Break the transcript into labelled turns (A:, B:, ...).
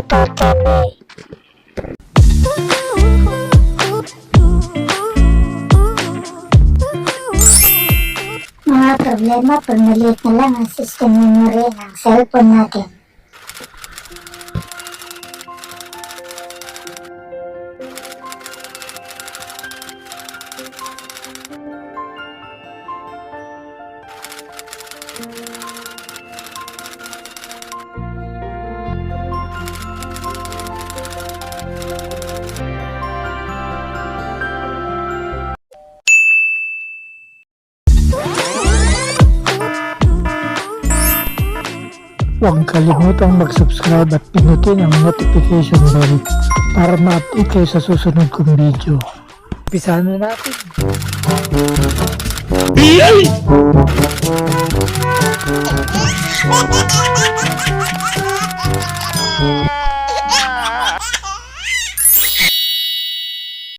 A: motor kami. Mga problema pag maliit na lang ang system memory ng cellphone natin.
B: Huwag kalimutang mag-subscribe at pinutin ang notification bell para ma-update kayo sa susunod kong video. Umpisahan na natin!